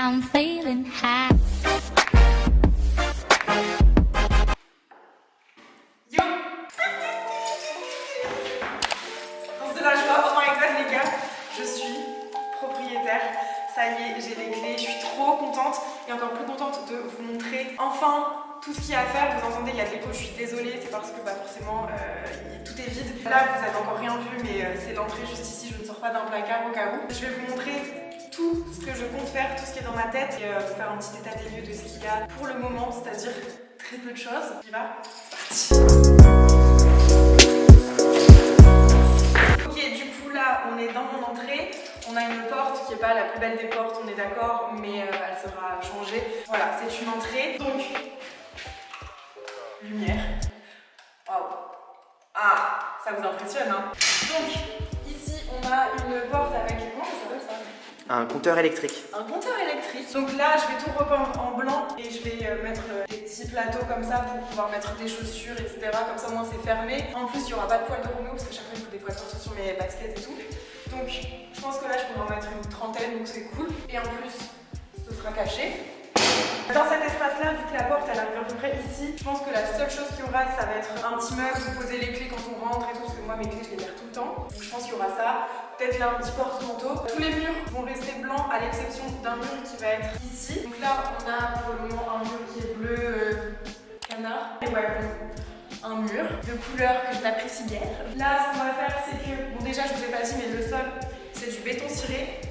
I'm feeling high. Yo! On se lâche pas, oh my god les gars, je suis propriétaire, ça y est, j'ai les clés, je suis trop contente et encore plus contente de vous montrer enfin tout ce qu'il y a à faire. Vous entendez, il y a de l'écho, je suis désolée, c'est parce que forcément tout est vide. Là vous avez encore rien vu mais c'est l'entrée juste ici, je ne sors pas d'un placard au cas où. Je vais vous montrer tout ce que je compte faire, tout ce qui est dans ma tête et vous faire un petit état des lieux de ce qu'il y a pour le moment, c'est-à-dire très peu de choses. On y va, c'est parti. Ok, du coup là on est dans mon entrée. On a une porte qui n'est pas la plus belle des portes, on est d'accord, mais elle sera changée. Voilà, c'est une entrée. Donc, lumière. Waouh. Ah, ça vous impressionne, hein. Donc, ici, on a une porte avec... Comment ça s'appelle ça ? Un compteur électrique. Un compteur électrique. Donc là, je vais tout repeindre en blanc et je vais mettre des petits plateaux comme ça pour pouvoir mettre des chaussures, etc. Comme ça, au moins, c'est fermé. En plus, il n'y aura pas de poils de Roméo parce que chaque fois, il faut des poils partout sur mes baskets et tout. Donc, je pense que là, je pourrais en mettre une trentaine, donc c'est cool. Et en plus, ce sera caché. Dans cet espace-là, vu que la porte elle arrive à peu près ici, je pense que la seule chose qu'il y aura, ça va être un petit meuble, vous posez les clés quand on rentre et tout, parce que moi mes clés je les perds tout le temps. Donc je pense qu'il y aura ça. Peut-être là un petit porte-manteau. Tous les murs vont rester blancs à l'exception d'un mur qui va être ici. Donc là on a pour le moment un mur qui est bleu canard. Et ouais bon, un mur de couleur que je n'apprécie guère. Là ce qu'on va faire c'est que, bon déjà je vous ai pas dit mais le sol c'est du béton ciré.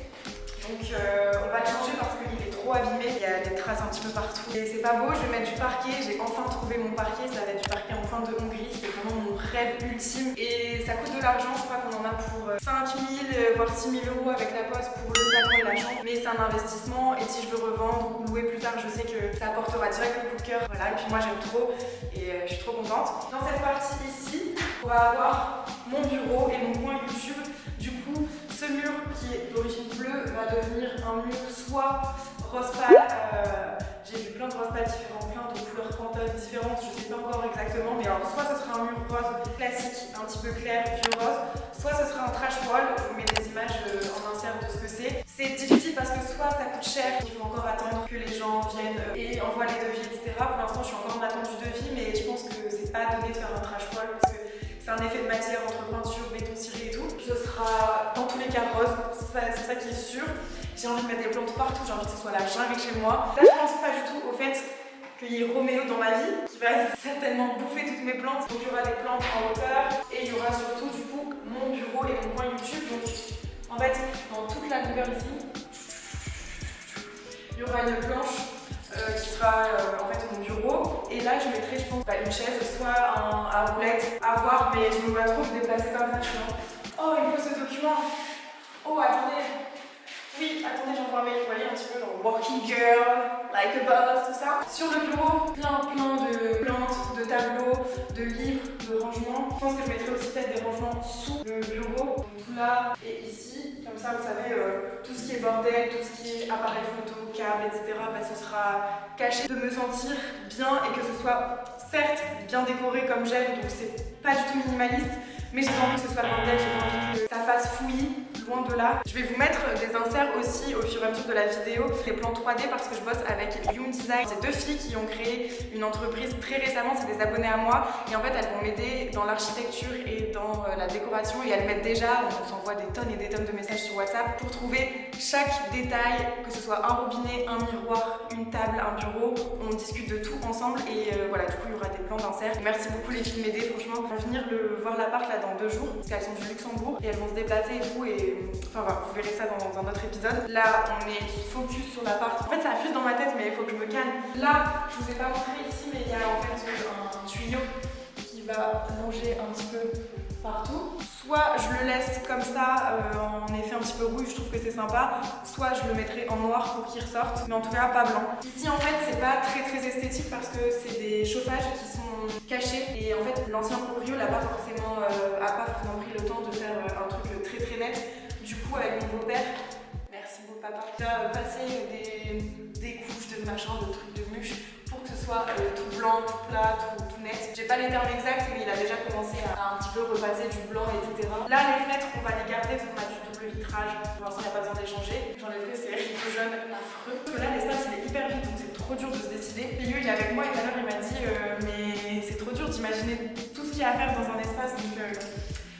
Donc on va le changer parce qu'il est trop abîmé, il y a des traces un petit peu partout. Et c'est pas beau, je vais mettre du parquet, j'ai enfin trouvé mon parquet, ça va être du parquet en pointe de Hongrie, c'est vraiment mon rêve ultime. Et ça coûte de l'argent, je crois qu'on en a pour 5 000 voire 6 000 € avec la poste pour le salon et la chambre. Mais c'est un investissement et si je veux revendre ou louer plus tard, je sais que ça apportera direct le coup de cœur. Voilà, et puis moi j'aime trop et je suis trop contente. Dans cette partie ici, on va avoir mon bureau et mon coin YouTube. Du coup, ce mur qui est d'origine bleue va devenir un mur soit rose pâle, j'ai vu plein de rose pâle différents, plein de couleurs Pantone différentes, je sais pas encore exactement, mais alors soit ce sera un mur rose classique, un petit peu clair, vieux rose, soit ce sera un trash wall, je vous mets des images en insert de ce que c'est. C'est difficile parce que soit ça coûte cher, il faut encore attendre que les gens viennent et envoient les devis, etc. Pour l'instant je suis encore en attente du devis, mais je pense que c'est pas donné de faire un trash wall parce que c'est un effet de matière entre peinture, béton ciré et tout. Ce sera dans tous les cas rose, c'est ça qui est sûr. J'ai envie de mettre des plantes partout, j'ai envie que ce soit la jungle chez moi. Là je pense pas du tout au fait qu'il y ait Roméo dans ma vie qui va certainement bouffer toutes mes plantes. Donc il y aura des plantes en hauteur et il y aura surtout du coup mon bureau et mon coin YouTube. Donc en fait dans toute la longueur ici, il y aura une planche qui sera en fait mon bureau et là je mettrai je pense une chaise soit à roulette à voir mais je me vois trop me déplacer comme ça je suis là. Oh il faut ce document. Oh attendez. Oui attendez j'en vois un mail, vous voyez un petit peu genre working girl, like a boss, tout ça. Sur le bureau plein de plantes, de tableaux, de livres, de rangements. Je pense que je mettrai aussi peut-être des rangements sous le bureau. Donc là et ici, comme ça vous savez tout ce qui est bordel, tout ce qui est appareil photo, câble, etc. Ce sera caché, de me sentir bien et que ce soit certes bien décoré comme j'aime, donc c'est pas du tout minimaliste, mais j'ai pas envie que ce soit le bordel, j'ai pas envie que ça fasse fouillis, loin de là. Je vais vous mettre des inserts aussi au fur et à mesure de la vidéo, les plans 3D parce que je bosse avec Young Design. C'est deux filles qui ont créé une entreprise très récemment, c'est des abonnés à moi et en fait elles vont m'aider dans l'architecture et dans la décoration et elles m'aident déjà, on s'envoie des tonnes et des tonnes de messages sur WhatsApp pour trouver chaque détail, que ce soit un robinet, un miroir, une table, un bureau, on discute de tout ensemble et voilà, du coup il y aura des plans d'insert. Merci beaucoup les filles de m'aider, franchement, on va venir voir l'appart là dans 2 jours parce qu'elles sont du Luxembourg et elles vont se déplacer et tout et enfin voilà, vous verrez ça dans un autre épisode. Là on est focus sur l'appart, en fait ça fuse dans ma tête mais il faut que je me calme. Là je vous ai pas montré ici mais il y a en fait un tuyau qui va longer un petit peu partout. Soit je le laisse comme ça en effet un petit peu rouge, je trouve que c'est sympa, soit je le mettrai en noir pour qu'il ressorte, mais en tout cas pas blanc. Ici en fait c'est pas très esthétique parce que c'est des chauffages qui sont cachés et en fait l'ancien proprio n'a pas forcément pris le temps de faire un truc très net. Du coup avec mon beau-père, merci beau papa, il a passé des couches de machin, de trucs de mûche pour que ce soit tout blanc, tout plat, tout net. J'ai pas les termes exacts mais il a déjà commencé à un petit peu repasser du blanc etc. Là les fenêtres on va les garder parce qu'on a du double vitrage, pour l'instant il n'y a pas besoin d'échanger. J'enlèverai ces rideaux jaunes jaune affreux. Parce que là l'espace il est hyper vite donc c'est trop dur de se décider. Pio il est avec moi et tout à l'heure il m'a dit mais c'est trop dur d'imaginer tout ce qu'il y a à faire dans un espace donc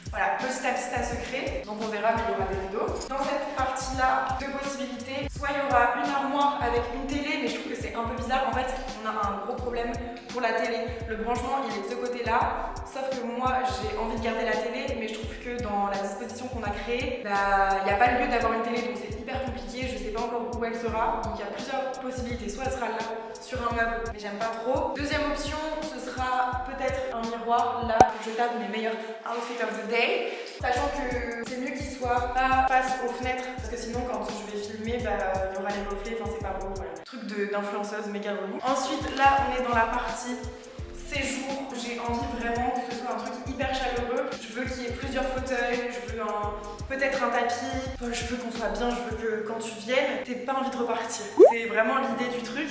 voilà, petit à petit ça se crée, donc on verra mais il y aura des rideaux. Dans cette partie-là, deux possibilités. Soit il y aura une armoire avec une télé, mais je trouve que c'est un peu bizarre. En fait, on a un gros problème pour la télé. Le branchement, il est de ce côté-là. Sauf que moi, j'ai envie de garder la télé, mais je trouve que dans la disposition qu'on a créée, il n'y a pas lieu d'avoir une télé, donc c'est hyper compliqué. Je sais pas encore où elle sera. Donc il y a plusieurs possibilités. Soit elle sera là, sur un meuble, mais j'aime pas trop. Deuxième option, ce sera peut-être un miroir là où je tape mes meilleurs outfits of the day. Sachant que c'est mieux qu'il soit pas face aux fenêtres, parce que sinon quand je vais filmer, il y aura les reflets, enfin c'est pas beau, voilà. Truc d'influenceuse méga relou. Ensuite, là on est dans la partie séjour. J'ai envie vraiment que ce soit un truc hyper chaleureux. Je veux qu'il y ait plusieurs fauteuils, je veux peut-être un tapis. Enfin, je veux qu'on soit bien, je veux que quand tu viennes, t'aies pas envie de repartir. C'est vraiment l'idée du truc.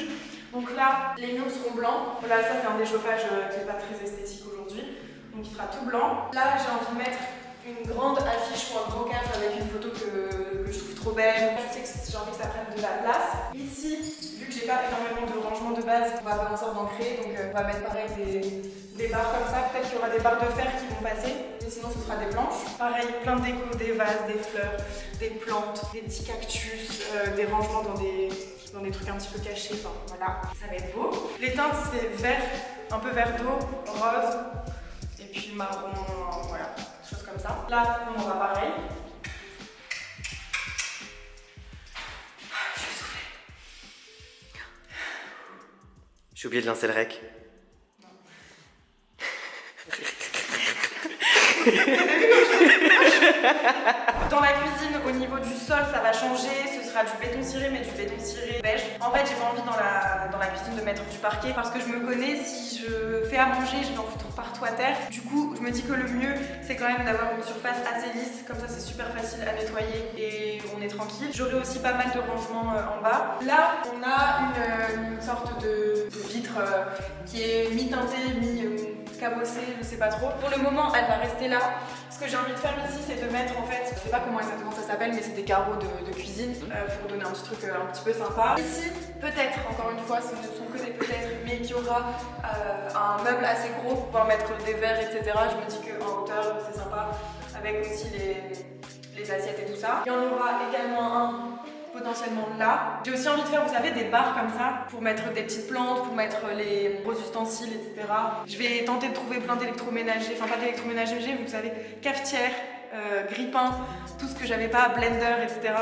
Donc là, les murs seront blancs. Voilà, ça c'est un déchauffage qui est pas très esthétique aujourd'hui. Donc il sera tout blanc. Là, j'ai envie de mettre une grande affiche ou un grand cadre avec une photo que je trouve trop belle. Je sais que j'ai envie que ça prenne de la place. Ici, vu que j'ai pas énormément de rangement de base, on va faire en sorte d'en créer. Donc on va mettre pareil des barres comme ça. Peut-être qu'il y aura des barres de fer qui vont passer. Et sinon, ce sera des planches. Pareil, plein de déco, des vases, des fleurs, des plantes, des petits cactus, des rangements dans des trucs un petit peu cachés. Enfin voilà, ça va être beau. Les teintes, c'est vert, un peu vert d'eau, rose. Et puis marron, voilà, choses comme ça. Là, on aura pareil. Je vais souffler. J'ai oublié de lancer le rec. Non. Dans la cuisine, au niveau du sol, ça va changer. Ce sera du béton ciré, mais du béton ciré beige. En fait, j'ai pas envie dans la cuisine de mettre du parquet parce que je me connais. Si je fais à manger, je vais en foutre partout à terre. Du coup, je me dis que le mieux, c'est quand même d'avoir une surface assez lisse. Comme ça, c'est super facile à nettoyer et on est tranquille. J'aurai aussi pas mal de rangements en bas. Là, on a une sorte de vitre qui est mi-teintée, mi-cabossée, je sais pas trop. Pour le moment, elle va rester là. Ce que j'ai envie de faire ici, c'est de mettre en fait, je sais pas comment exactement ça s'appelle, mais c'est des carreaux de cuisine pour donner un petit truc un petit peu sympa. Ici, peut-être, encore une fois, ce ne sont que des peut-être, mais qu'il y aura un meuble assez gros pour pouvoir mettre des verres, etc. Je me dis qu'en hauteur, c'est sympa, avec aussi les assiettes et tout ça. Il y en aura également un potentiellement là. J'ai aussi envie de faire, vous savez, des barres comme ça pour mettre des petites plantes, pour mettre les gros ustensiles, etc. Je vais tenter de trouver plein d'électroménagers, enfin pas d'électroménagers, mais vous savez, cafetière, grille-pain, tout ce que j'avais pas, blender, etc.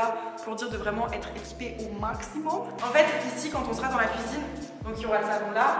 pour dire de vraiment être équipé au maximum. En fait, ici, quand on sera dans la cuisine, donc il y aura le salon là,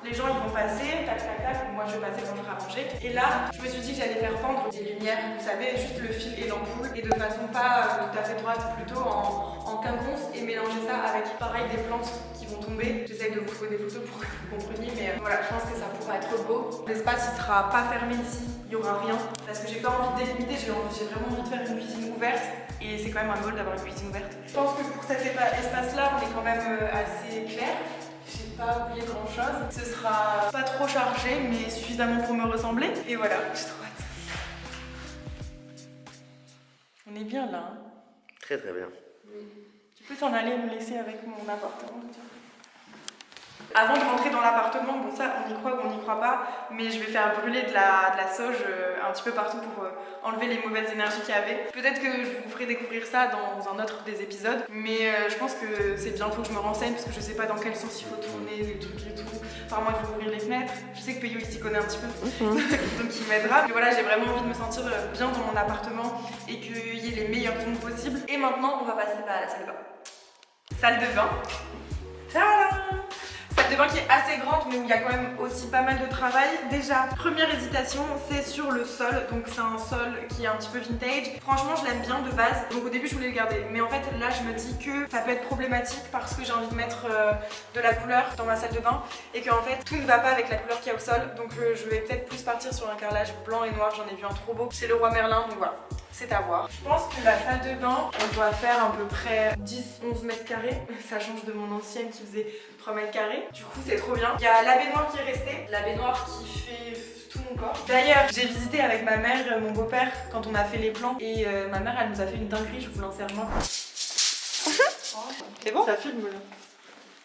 les gens ils vont passer, tac tac tac, moi je vais passer quand je serai à manger. Et là, je me suis dit que j'allais faire pendre des lumières, vous savez, juste le fil et l'ampoule, et de façon pas tout à fait droite, plutôt en quinconce, et mélanger ça avec pareil des plantes qui vont tomber. J'essaye de vous trouver des photos pour que vous compreniez, mais voilà, je pense que ça pourra être beau. L'espace il sera pas fermé ici, il y aura rien, parce que j'ai pas envie de délimiter, j'ai vraiment envie de faire une cuisine ouverte, et c'est quand même un goal d'avoir une cuisine ouverte. Je pense que pour cet espace là, on est quand même assez clair. J'ai pas oublié grand chose. Ce sera pas trop chargé, mais suffisamment pour me ressembler. Et voilà, j'ai trop hâte. On est bien là. Hein, Très très bien. oui. Tu peux t'en aller me laisser avec mon appartement. Avant de rentrer dans l'appartement, bon ça on y croit ou on n'y croit pas, mais je vais faire brûler de la sauge un petit peu partout pour enlever les mauvaises énergies qu'il y avait. Peut-être que je vous ferai découvrir ça dans un autre des épisodes, mais je pense que c'est bien, faut que je me renseigne parce que je sais pas dans quel sens il faut tourner, les trucs et tout. Apparemment il faut ouvrir les fenêtres. Je sais que Peyo il s'y connaît un petit peu, donc il m'aidera. Mais voilà, j'ai vraiment envie de me sentir bien dans mon appartement et qu'il y ait les meilleurs ondes possibles. Et maintenant on va passer à la salle de bain. Salle de bain. Tadam! Salle de bain qui est assez grande mais où il y a quand même aussi pas mal de travail. Déjà, première hésitation, c'est sur le sol. Donc c'est un sol qui est un petit peu vintage. Franchement, je l'aime bien de base. Donc au début, je voulais le garder. Mais en fait, là, je me dis que ça peut être problématique parce que j'ai envie de mettre de la couleur dans ma salle de bain et qu'en fait, tout ne va pas avec la couleur qu'il y a au sol. Donc je vais peut-être plus partir sur un carrelage blanc et noir. J'en ai vu un trop beau. C'est le Roi Merlin, donc voilà. C'est à voir. Je pense que la salle de bain, on doit faire à peu près 10-11 mètres carrés. Ça change de mon ancienne qui faisait 3 mètres carrés. Du coup, c'est trop bien. Il y a la baignoire qui est restée. La baignoire qui fait tout mon corps. D'ailleurs, j'ai visité avec ma mère, mon beau-père, quand on a fait les plans. Et ma mère, elle nous a fait une dinguerie, je vous l'en serre moi. C'est bon? Ça filme là.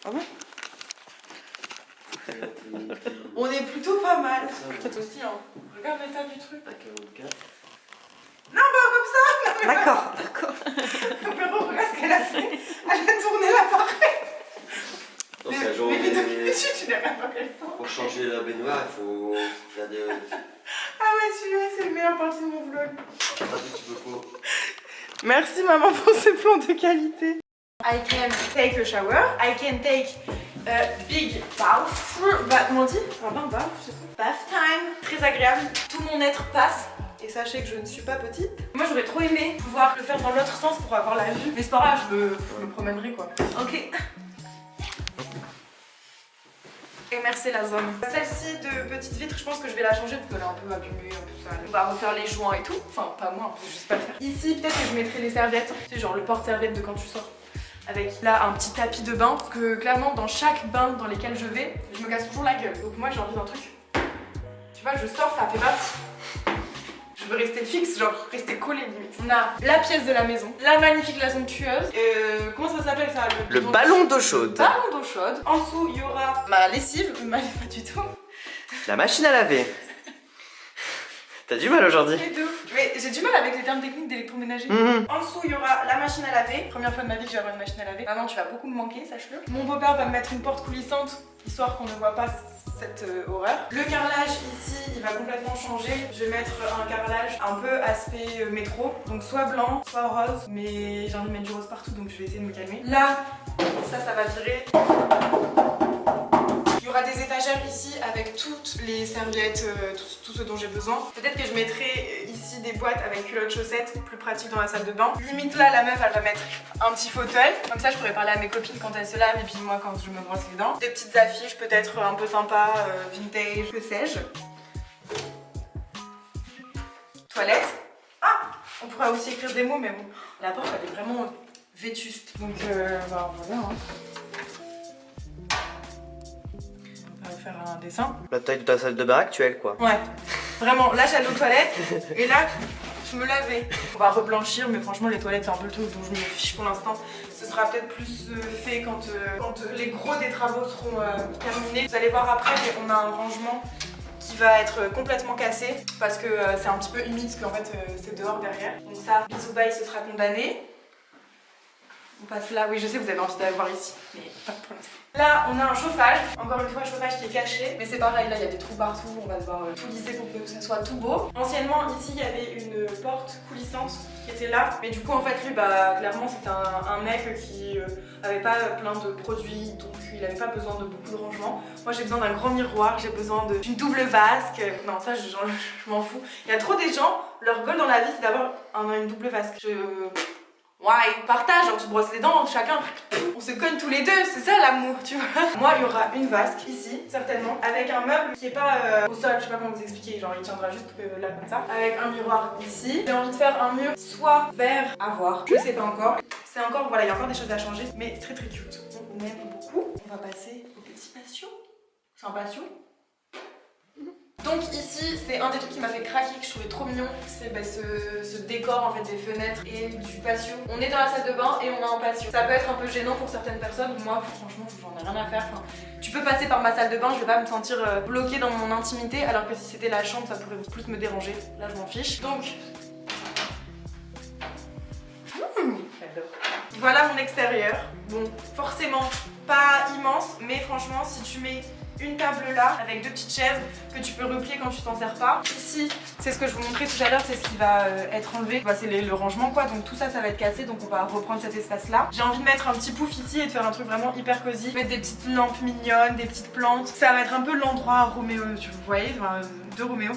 Ah bon? On est plutôt pas mal. Toi aussi, hein. Regarde l'état du truc. Non, pas comme ça. D'accord, d'accord. Pero, regarde ce qu'elle a fait. Elle a tourné l'appareil. Non, c'est la journée. Mais tu n'as rien pas qu'elle sent. Pour changer la baignoire, il faut regarder Ah ouais, celui-là, c'est le meilleur partie de mon vlog. un petit peu court. Merci maman pour ce plan de qualité. I can take a shower. I can take a big bath. Comment on dit? Un bath, je sais pas. Bath time. Très agréable. Tout mon être passe. Et sachez que je ne suis pas petite. Moi j'aurais trop aimé pouvoir le faire dans l'autre sens pour avoir la vue. Mais c'est pas grave, je me promènerai quoi. Ok. Émercer la zone. Celle-ci de petite vitre, je pense que je vais la changer parce qu'elle est un peu abîmée, un peu sale. On va refaire les joints et tout. Enfin, pas moi, parce que je sais pas le faire. Ici, peut-être que je mettrai les serviettes. C'est genre le porte-serviette de quand tu sors. Avec là un petit tapis de bain. Parce que clairement, dans chaque bain dans lesquels je vais, je me casse toujours la gueule. Donc moi, j'ai envie d'un truc. Tu vois, je sors, ça fait pas. Je veux rester fixe, genre rester collé limite. On a la pièce de la maison, la magnifique, la somptueuse. Comment ça s'appelle ça? Le ballon d'eau chaude. Ballon d'eau chaude. En dessous, il y aura ma lessive. Ma lessive, pas du tout. La machine à laver. T'as du mal aujourd'hui. Les deux. Mais j'ai du mal avec les termes techniques d'électroménager. En dessous, il y aura la machine à laver. Première fois de ma vie que j'ai avoir une machine à laver. Maman, tu vas beaucoup me manquer, sache-le. Mon beau-père va me mettre une porte coulissante, histoire qu'on ne voit pas cette horreur. Le carrelage ici, il va complètement changer. Je vais mettre un carrelage un peu aspect métro. Donc soit blanc, soit rose. Mais j'ai envie de mettre du rose partout, donc je vais essayer de me calmer. Là, ça va virer. Il y aura des étagères ici avec toutes les serviettes, tout ce dont j'ai besoin. Peut-être que je mettrai ici des boîtes avec culottes chaussettes, plus pratique dans la salle de bain. Limite là, la meuf, elle va mettre un petit fauteuil. Comme ça, je pourrais parler à mes copines quand elles se lavent et puis moi quand je me brosse les dents. Des petites affiches peut-être un peu sympas, vintage, que sais-je. Toilette. Ah, on pourrait aussi écrire des mots, mais bon, la porte, elle est vraiment vétuste. Donc, bah, voilà. Hein. Faire un dessin. La taille de ta salle de bain actuelle, quoi. Ouais, vraiment, là j'allais aux toilettes et là je me lavais. On va reblanchir, mais franchement les toilettes c'est un peu le truc dont je me fiche pour l'instant. Ce sera peut-être plus fait quand les gros des travaux seront terminés. Vous allez voir après, mais on a un rangement qui va être complètement cassé parce que c'est un petit peu humide parce qu'en fait c'est dehors derrière. Donc ça, bisous bye, ce sera condamné. On passe là, oui je sais vous avez envie d'aller voir ici, mais pas pour l'instant. Là on a un chauffage, encore une fois un chauffage qui est caché, mais c'est pareil, là il y a des trous partout, on va devoir tout lisser pour que ça soit tout beau. Anciennement ici il y avait une porte coulissante qui était là, mais du coup en fait lui bah clairement c'était un mec qui avait pas plein de produits, donc il avait pas besoin de beaucoup de rangement. Moi j'ai besoin d'un grand miroir, j'ai besoin d'une double vasque, non ça je m'en fous. Il y a trop des gens, leur goal dans la vie c'est d'avoir une double vasque. Ouais, partage, genre tu brosses les dents, chacun, on se cogne tous les deux, c'est ça l'amour, tu vois. Moi, il y aura une vasque ici, certainement, avec un meuble qui est pas au sol, je sais pas comment vous expliquer, genre il tiendra juste là comme ça, avec un miroir ici. J'ai envie de faire un mur soit vert à voir, je sais pas encore. C'est encore, voilà, il y a encore des choses à changer, mais très très cute. On aime beaucoup. On va passer au petit patio. C'est un patio. Donc ici, c'est un des trucs qui m'a fait craquer, que je trouvais trop mignon, c'est ce décor en fait des fenêtres et du patio. On est dans la salle de bain et on a un patio. Ça peut être un peu gênant pour certaines personnes, moi franchement j'en ai rien à faire. Enfin, tu peux passer par ma salle de bain, je vais pas me sentir bloquée dans mon intimité, alors que si c'était la chambre ça pourrait plus me déranger. Là je m'en fiche. Donc voilà mon extérieur. Bon, forcément pas immense, mais franchement si tu mets une table là avec deux petites chaises que tu peux replier quand tu t'en sers pas. Ici, c'est ce que je vous montrais tout à l'heure, c'est ce qui va être enlevé. Bah, c'est le rangement quoi, donc tout ça, ça va être cassé, donc on va reprendre cet espace là. J'ai envie de mettre un petit pouf ici et de faire un truc vraiment hyper cosy. Mettre des petites lampes mignonnes, des petites plantes. Ça va être un peu l'endroit Roméo, vous voyez, de Roméo.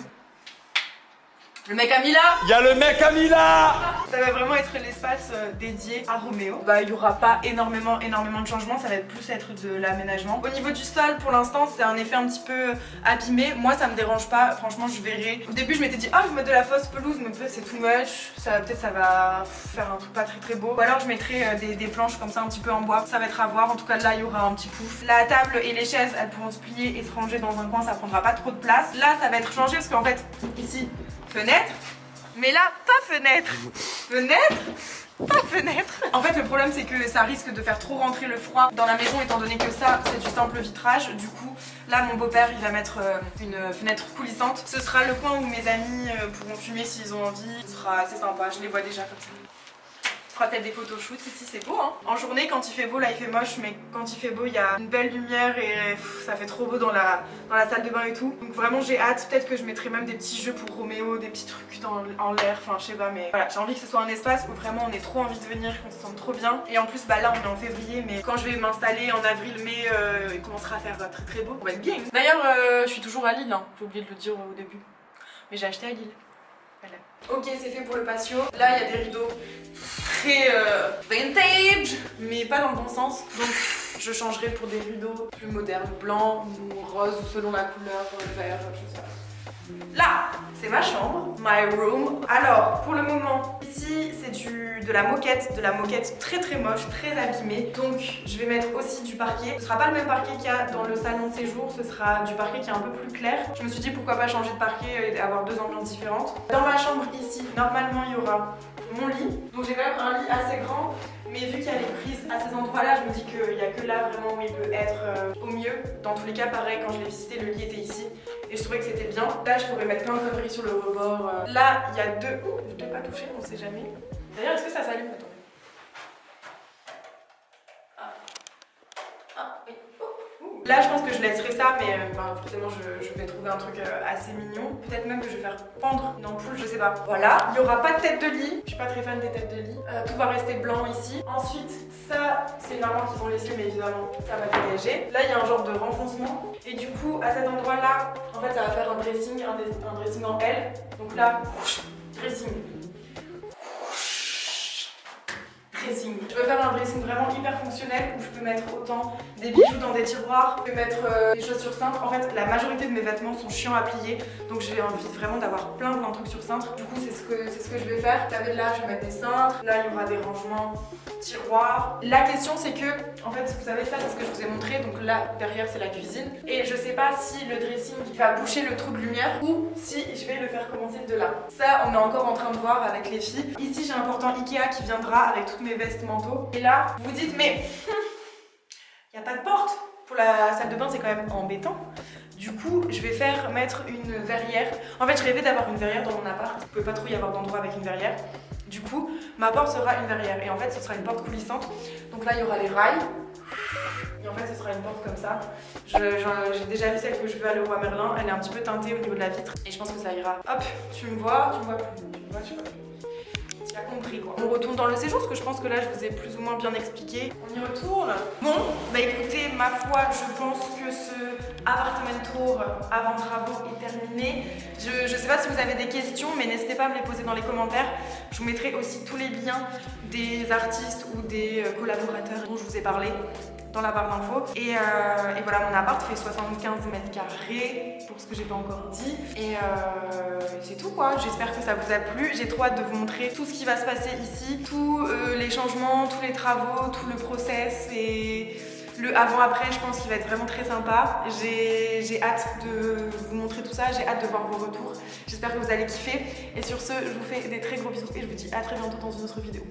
Le mec a mis là. Il y a le mec a mis là. Ça va vraiment être l'espace dédié à Roméo. Bah il n'y aura pas énormément de changements, ça va plus être de l'aménagement. Au niveau du sol, pour l'instant, c'est un effet un petit peu abîmé. Moi ça me dérange pas, franchement je verrai. Au début je m'étais dit, ah je vais mettre de la fausse pelouse, mais peut-être c'est too much. Peut-être ça va faire un truc pas très beau. Ou alors je mettrai des planches comme ça un petit peu en bois. Ça va être à voir, en tout cas là il y aura un petit pouf. La table et les chaises, elles pourront se plier et se ranger dans un coin, ça prendra pas trop de place. Là ça va être changé parce qu'en fait, ici, fenêtre, mais là pas fenêtre. Fenêtre, ma fenêtre. En fait le problème c'est que ça risque de faire trop rentrer le froid dans la maison étant donné que ça c'est du simple vitrage. Du coup là mon beau-père il va mettre une fenêtre coulissante. Ce sera le coin où mes amis pourront fumer s'ils ont envie. Ce sera assez sympa, je les vois déjà comme ça. On fera peut-être des photoshoots ici, c'est beau hein. En journée quand il fait beau, là il fait moche, mais quand il fait beau il y a une belle lumière et ça fait trop beau dans la salle de bain et tout. Donc vraiment j'ai hâte, peut-être que je mettrai même des petits jeux pour Roméo, des petits trucs en l'air, enfin je sais pas, mais voilà, j'ai envie que ce soit un espace où vraiment on ait trop envie de venir, qu'on se sente trop bien. Et en plus bah là on est en février, mais quand je vais m'installer en avril, mai, il commencera à faire très très beau, on va être bien. D'ailleurs je suis toujours à Lille, hein. J'ai oublié de le dire au début, mais j'ai acheté à Lille. Voilà. Ok, c'est fait pour le patio. Là, il y a des rideaux très vintage, mais pas dans le bon sens. Donc, je changerai pour des rideaux plus modernes, blancs ou roses, ou selon la couleur, vert, je sais pas. Là, c'est ma chambre, my room. Alors, pour le moment, ici, c'est de la moquette très très moche, très abîmée. Donc, je vais mettre aussi du parquet. Ce sera pas le même parquet qu'il y a dans le salon de séjour, ce sera du parquet qui est un peu plus clair. Je me suis dit pourquoi pas changer de parquet et avoir deux ambiances différentes. Dans ma chambre ici, normalement, il y aura mon lit. Donc, j'ai quand même un lit assez grand. Mais vu qu'il y a les prises à ces endroits-là, je me dis qu'il n'y a que là vraiment où il peut être au mieux. Dans tous les cas, pareil, quand je l'ai visité, le lit était ici. Et je trouvais que c'était bien. Là, je pourrais mettre plein de conneries sur le rebord. Là, il y a deux... Oh, je ne l'ai pas touché, on sait jamais. D'ailleurs, est-ce que ça s'allume? Attendez. Oui. Là, je pense que je laisserai ça, mais forcément, je vais trouver un truc assez mignon. Peut-être même que je vais faire pendre une ampoule, je sais pas. Voilà, il n'y aura pas de tête de lit. Je suis pas très fan des têtes de lit. Tout va rester blanc ici. Ensuite, ça, c'est une armoire qu'ils ont laissé, mais évidemment, ça va dégager. Là, il y a un genre de renfoncement. Et du coup, à cet endroit-là, en fait, ça va faire un dressing en L. Donc là, dressing. Je peux faire un dressing vraiment hyper fonctionnel où je peux mettre autant des bijoux dans des tiroirs, je peux mettre des choses sur cintre. En fait, la majorité de mes vêtements sont chiants à plier, donc j'ai envie vraiment d'avoir plein de trucs sur cintre. Du coup, c'est ce que je vais faire. Vous savez, là, je vais mettre des cintres. Là, il y aura des rangements tiroirs. La question, c'est que, en fait, vous savez, ça, c'est ce que je vous ai montré. Donc là, derrière, c'est la cuisine. Et je sais pas si le dressing va boucher le trou de lumière ou si je vais le faire commencer de là. Ça, on est encore en train de voir avec les filles. Ici, j'ai un portant Ikea qui viendra avec toutes mes vestes manteaux. Et là, vous dites, mais il n'y a pas de porte. Pour la salle de bain, c'est quand même embêtant. Du coup, je vais faire mettre une verrière. En fait, je rêvais d'avoir une verrière dans mon appart. Il ne pouvait pas trop y avoir d'endroit avec une verrière. Du coup, ma porte sera une verrière. Et en fait, ce sera une porte coulissante. Donc là, il y aura les rails. Et en fait, ce sera une porte comme ça. J'ai déjà vu celle que je veux à Leroy Merlin. Elle est un petit peu teintée au niveau de la vitre. Et je pense que ça ira. Hop, tu me vois plus. Tu vois plus. Tu as compris quoi. On retourne dans le séjour parce que je pense que là, je vous ai plus ou moins bien expliqué. On y retourne. Bon, bah écoutez, ma foi, je pense que ce appartement tour avant travaux est terminé. Je sais pas si vous avez des questions, mais n'hésitez pas à me les poser dans les commentaires. Je vous mettrai aussi tous les liens des artistes ou des collaborateurs dont je vous ai parlé dans la barre d'infos. Et voilà, mon appart fait 75 mètres carrés pour ce que j'ai pas encore dit. Et c'est tout quoi. J'espère que ça vous a plu. J'ai trop hâte de vous montrer tout ce qui va se passer ici, tous les changements, tous les travaux, tout le process et le avant-après. Je pense qu'il va être vraiment très sympa. J'ai hâte de vous montrer tout ça. J'ai hâte de voir vos retours. J'espère que vous allez kiffer. Et sur ce, je vous fais des très gros bisous et je vous dis à très bientôt dans une autre vidéo.